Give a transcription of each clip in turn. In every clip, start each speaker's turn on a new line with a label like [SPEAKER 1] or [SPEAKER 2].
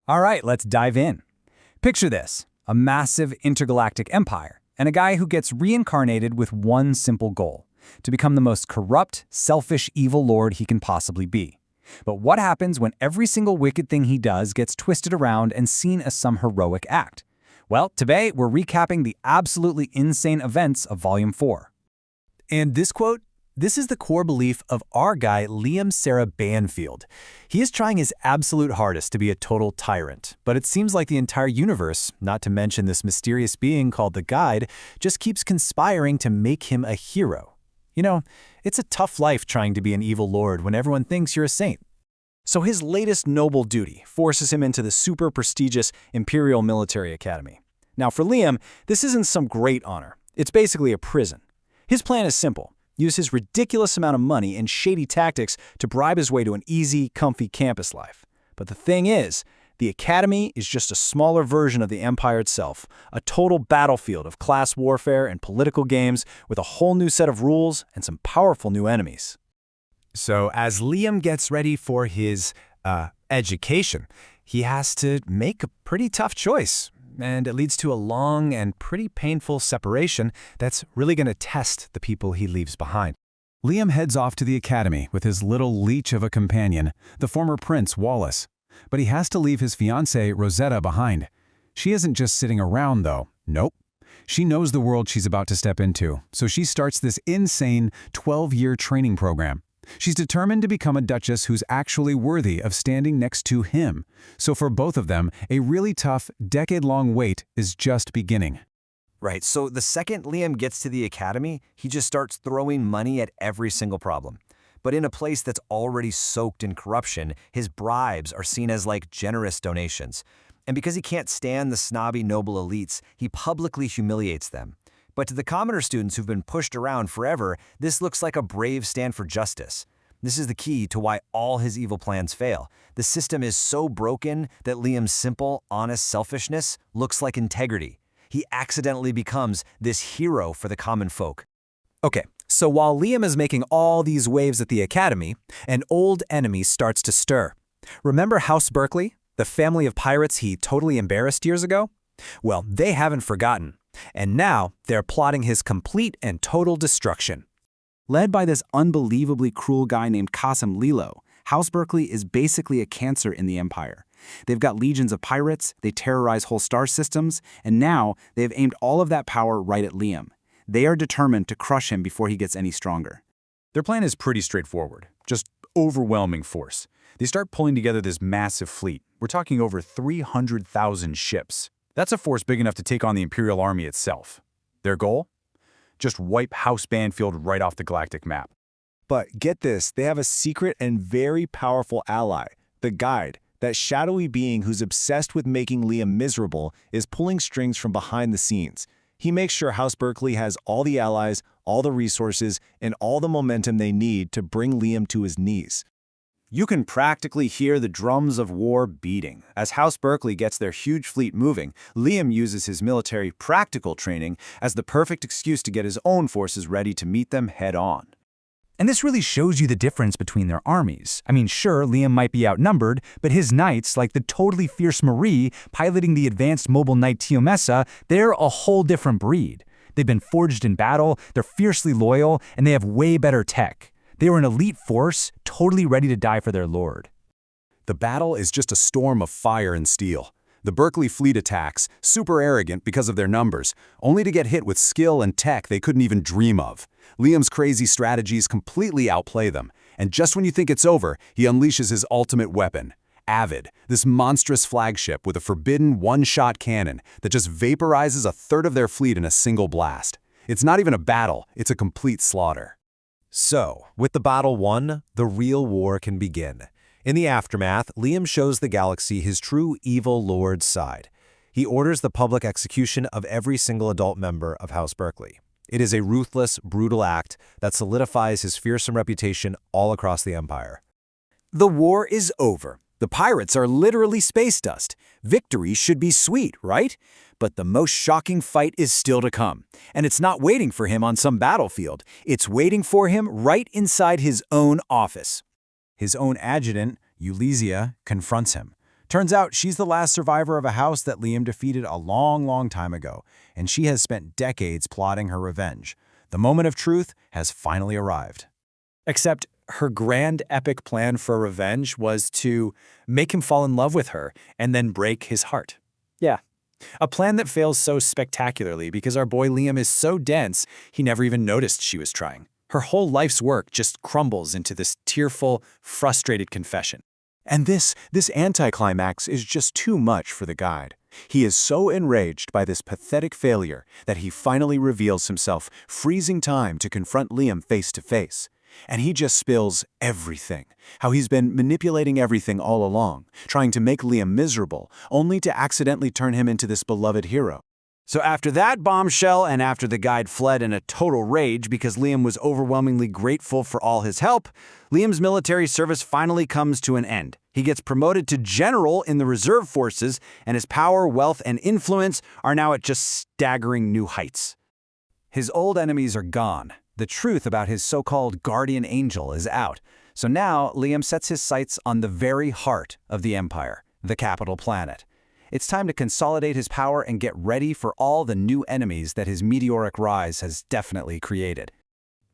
[SPEAKER 1] All right, let's dive in. Picture this, a massive intergalactic empire, and a guy who gets reincarnated with one simple goal, to become the most corrupt, selfish, evil lord he can possibly be. But what happens when every single wicked thing he does gets twisted around and seen as some heroic act? Well, today we're recapping the absolutely insane events of Volume 4.
[SPEAKER 2] And this quote, this is the core belief of our guy, Liam Sarah Banfield. He is trying his absolute hardest to be a total tyrant, but it seems like the entire universe, not to mention this mysterious being called the Guide, just keeps conspiring to make him a hero. You know, it's a tough life trying to be an evil lord when everyone thinks you're a saint. So his latest noble duty forces him into the super prestigious Imperial Military Academy. Now for Liam, this isn't some great honor. It's basically a prison. His plan is simple. Use his ridiculous amount of money and shady tactics to bribe his way to an easy, comfy campus life. But the thing is, the Academy is just a smaller version of the Empire itself, a total battlefield of class warfare and political games with a whole new set of rules and some powerful new enemies. So as Liam gets ready for his education, he has to make a pretty tough choice. And it leads to a long and pretty painful separation that's really going to test the people he leaves behind. Liam heads off to the academy with his little leech of a companion, the former Prince Wallace. But he has to leave his fiancée Rosetta behind. She isn't just sitting around, though. Nope. She knows the world she's about to step into, so she starts this insane 12-year training program. She's determined to become a duchess who's actually worthy of standing next to him. So for both of them, a really tough, decade-long wait is just beginning.
[SPEAKER 3] Right, so the second Liam gets to the academy, he just starts throwing money at every single problem. But in a place that's already soaked in corruption, his bribes are seen as like generous donations. And because he can't stand the snobby noble elites, he publicly humiliates them. But to the commoner students who've been pushed around forever, this looks like a brave stand for justice. This is the key to why all his evil plans fail. The system is so broken that Liam's simple, honest selfishness looks like integrity. He accidentally becomes this hero for the common folk.
[SPEAKER 2] Okay, so while Liam is making all these waves at the academy, an old enemy starts to stir. Remember House Berkeley, the family of pirates he totally embarrassed years ago? Well, they haven't forgotten. And now, they're plotting his complete and total destruction.
[SPEAKER 4] Led by this unbelievably cruel guy named Qasim Lilo, House Berkeley is basically a cancer in the Empire. They've got legions of pirates, they terrorize whole star systems, and now they've aimed all of that power right at Liam. They are determined to crush him before he gets any stronger.
[SPEAKER 1] Their plan is pretty straightforward, just overwhelming force. They start pulling together this massive fleet. We're talking over 300,000 ships. That's a force big enough to take on the Imperial Army itself. Their goal? Just wipe House Banfield right off the galactic map.
[SPEAKER 5] But get this, they have a secret and very powerful ally, the Guide. That shadowy being who's obsessed with making Liam miserable is pulling strings from behind the scenes. He makes sure House Berkeley has all the allies, all the resources, and all the momentum they need to bring Liam to his knees.
[SPEAKER 6] You can practically hear the drums of war beating. As House Berkeley gets their huge fleet moving, Liam uses his military practical training as the perfect excuse to get his own forces ready to meet them head-on.
[SPEAKER 1] And this really shows you the difference between their armies. I mean, sure, Liam might be outnumbered, but his knights, like the totally fierce Marie, piloting the advanced mobile knight Tiomessa, they're a whole different breed. They've been forged in battle, they're fiercely loyal, and they have way better tech. They were an elite force, totally ready to die for their lord.
[SPEAKER 2] The battle is just a storm of fire and steel. The Berkeley fleet attacks, super arrogant because of their numbers, only to get hit with skill and tech they couldn't even dream of. Liam's crazy strategies completely outplay them, and just when you think it's over, he unleashes his ultimate weapon, Avid, this monstrous flagship with a forbidden one-shot cannon that just vaporizes a third of their fleet in a single blast. It's not even a battle, it's a complete slaughter.
[SPEAKER 7] So, with the battle won, the real war can begin. In the aftermath, Liam shows the galaxy his true evil lord's side. He orders the public execution of every single adult member of House Berkeley. It is a ruthless, brutal act that solidifies his fearsome reputation all across the Empire.
[SPEAKER 3] The war is over. The pirates are literally space dust. Victory should be sweet, right? But the most shocking fight is still to come. And it's not waiting for him on some battlefield. It's waiting for him right inside his own office.
[SPEAKER 6] His own adjutant, Eulesia, confronts him.
[SPEAKER 2] Turns out she's the last survivor of a house that Liam defeated a long, long time ago, and she has spent decades plotting her revenge. The moment of truth has finally arrived. Except her grand epic plan for revenge was to make him fall in love with her and then break his heart. Yeah, a plan that fails so spectacularly because our boy Liam is so dense he never even noticed she was trying. Her whole life's work just crumbles into this tearful, frustrated confession.
[SPEAKER 6] And this anticlimax is just too much for the guide. He is so enraged by this pathetic failure that he finally reveals himself, freezing time to confront Liam face to face. And he just spills everything. How he's been manipulating everything all along, trying to make Liam miserable, only to accidentally turn him into this beloved hero.
[SPEAKER 3] So after that bombshell, and after the guide fled in a total rage because Liam was overwhelmingly grateful for all his help, Liam's military service finally comes to an end. He gets promoted to general in the reserve forces, and his power, wealth, and influence are now at just staggering new heights.
[SPEAKER 1] His old enemies are gone. The truth about his so-called guardian angel is out. So now Liam sets his sights on the very heart of the Empire, the capital planet. It's time to consolidate his power and get ready for all the new enemies that his meteoric rise has definitely created.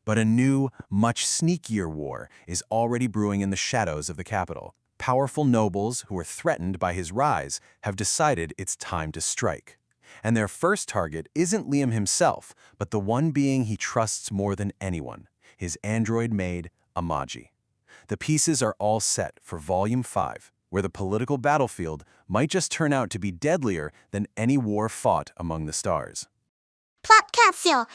[SPEAKER 6] But a new, much sneakier war is already brewing in the shadows of the capital. Powerful nobles who are threatened by his rise have decided it's time to strike. And their first target isn't Liam himself, but the one being he trusts more than anyone, his android maid, Amaji. The pieces are all set for Volume 5, where the political battlefield might just turn out to be deadlier than any war fought among the stars.
[SPEAKER 8] Plot capsule.